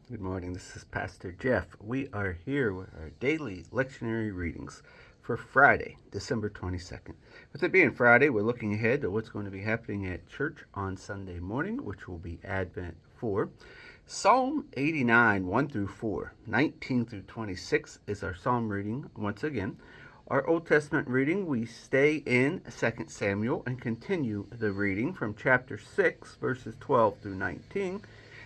Good morning. This is Pastor Jeff. We are here with our daily lectionary readings for Friday, December 22nd. With it being Friday, we're looking ahead to what's going to be happening at church on Sunday morning, which will be Advent 4. Psalm 89, 1 through 4, 19 through 26 is our psalm reading once again. Our Old Testament reading, we stay in 2 Samuel and continue the reading from chapter 6, verses 12 through 19.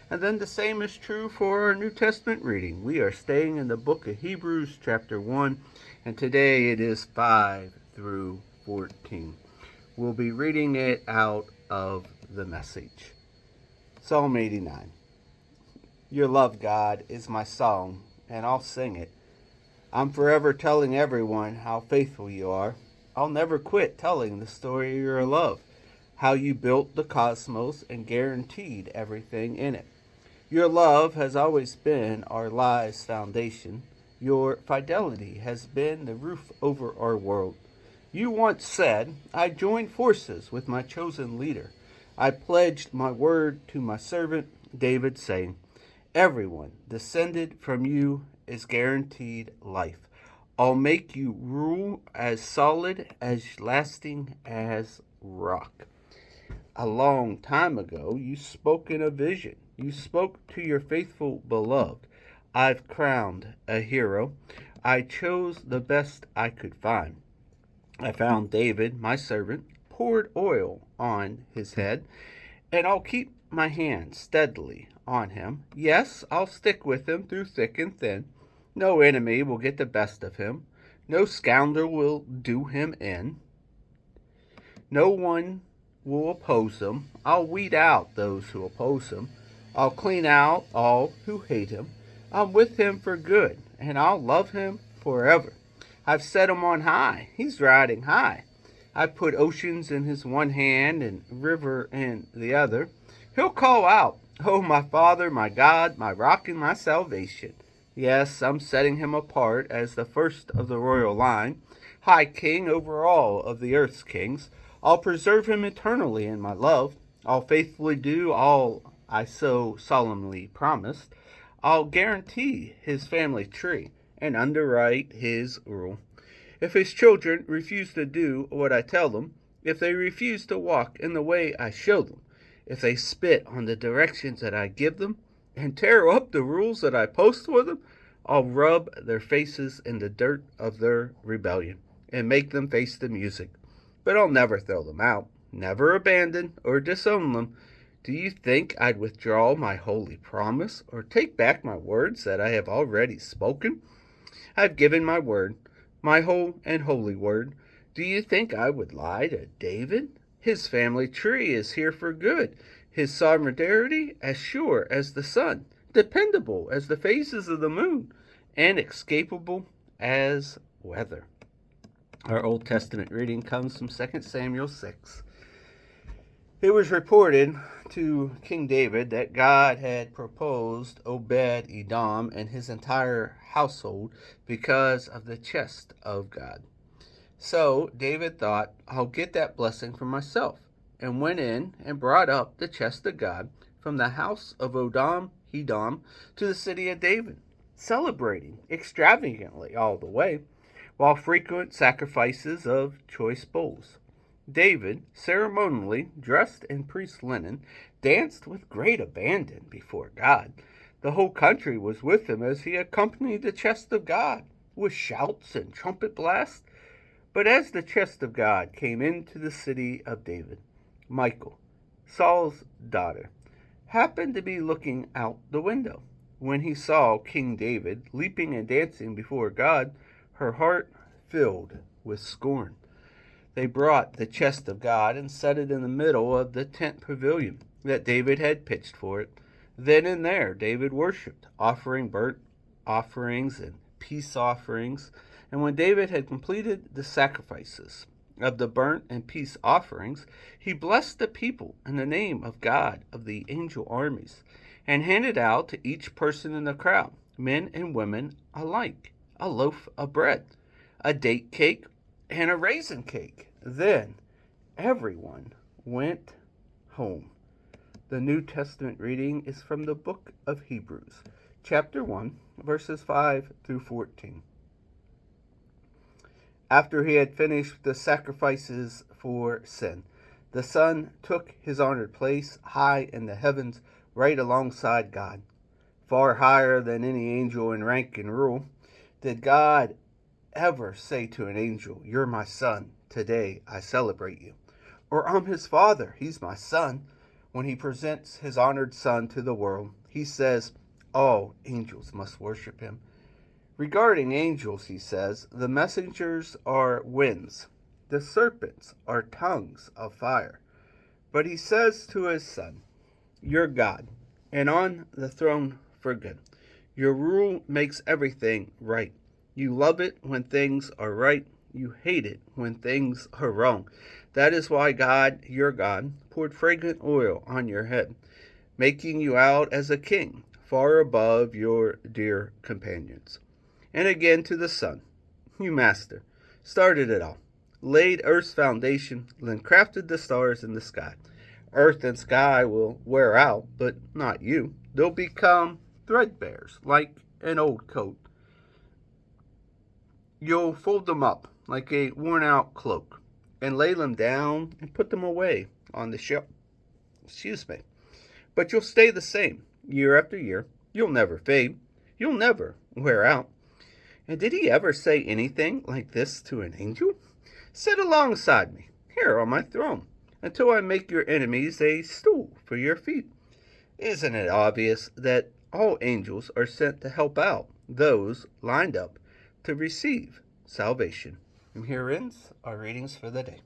And then the same is true for our New Testament reading. We are staying in the book of Hebrews, chapter 1, and today it is 5 through 14. We'll be reading it out of the Message. Psalm 89. Your love, God, is my song, and I'll sing it. I'm forever telling everyone how faithful you are. I'll never quit telling the story of your love, how you built the cosmos and guaranteed everything in it. Your love has always been our lives' foundation. Your fidelity has been the roof over our world. You once said, I joined forces with my chosen leader. I pledged my word to my servant David, saying, everyone descended from you is guaranteed life. I'll make you rule as solid, as lasting as rock. A long time ago, you spoke in a vision. You spoke to your faithful beloved. I've crowned a hero. I chose the best I could find. I found David, my servant, poured oil on his head, and I'll keep my hand steadily on him. Yes, I'll stick with him through thick and thin. No enemy will get the best of him. No scoundrel will do him in. No one will oppose him. I'll weed out those who oppose him. I'll clean out all who hate him. I'm with him for good, and I'll love him forever. I've set him on high. He's riding high. I've put oceans in his one hand and river in the other. He'll call out, oh, my Father, my God, my rock and my salvation. Yes, I'm setting him apart as the first of the royal line, high king over all of the earth's kings. I'll preserve him eternally in my love. I'll faithfully do all I so solemnly promised. I'll guarantee his family tree and underwrite his rule. If his children refuse to do what I tell them, if they refuse to walk in the way I show them, if they spit on the directions that I give them, and tear up the rules that I post for them, I'll rub their faces in the dirt of their rebellion and make them face the music. But I'll never throw them out, never abandon or disown them. Do you think I'd withdraw my holy promise or take back my words that I have already spoken? I've given my word, my whole and holy word. Do you think I would lie to David? His family tree is here for good, his sovereignty as sure as the sun, dependable as the phases of the moon, and inescapable as weather. Our Old Testament reading comes from 2 Samuel 6. It was reported to King David that God had proposed Obed Edom and his entire household because of the chest of God. So David thought, I'll get that blessing for myself, and went in and brought up the chest of God from the house of Odom Edom to the city of David, celebrating extravagantly all the way, while frequent sacrifices of choice bulls. David, ceremonially dressed in priest's linen, danced with great abandon before God. The whole country was with him as he accompanied the chest of God with shouts and trumpet blasts. But as the chest of God came into the city of David, Michal, Saul's daughter, happened to be looking out the window. When he saw King David leaping and dancing before God, her heart filled with scorn. They brought the chest of God and set it in the middle of the tent pavilion that David had pitched for it. Then and there David worshipped, offering burnt offerings and peace offerings. And when David had completed the sacrifices of the burnt and peace offerings, he blessed the people in the name of God of the angel armies, and handed out to each person in the crowd, men and women alike, a loaf of bread, a date cake, and a raisin cake. Then everyone went home. The New Testament reading is from the book of Hebrews, chapter 1, verses 5 through 14. After he had finished the sacrifices for sin, the Son took his honored place high in the heavens, right alongside God, far higher than any angel in rank and rule. Did God ever say to an angel, "You're my son, today I celebrate you"? Or I'm his father, he's my son. When he presents his honored son to the world, he says, all angels must worship him. Regarding angels, he says, the messengers are winds, the serpents are tongues of fire. But he says to his son, you're God, and on the throne for good. Your rule makes everything right. You love it when things are right. You hate it when things are wrong. That is why God, your God, poured fragrant oil on your head, making you out as a king, far above your dear companions. And again to the Son, you master, started it all, laid earth's foundation, then crafted the stars in the sky. Earth and sky will wear out, but not you. They'll become threadbares, like an old coat. You'll fold them up like a worn-out cloak, and lay them down and put them away on the shelf. But you'll stay the same, year after year. You'll never fade. You'll never wear out. And did he ever say anything like this to an angel? Sit alongside me, here on my throne, until I make your enemies a stool for your feet. Isn't it obvious that all angels are sent to help out those lined up to receive salvation? And here ends our readings for the day.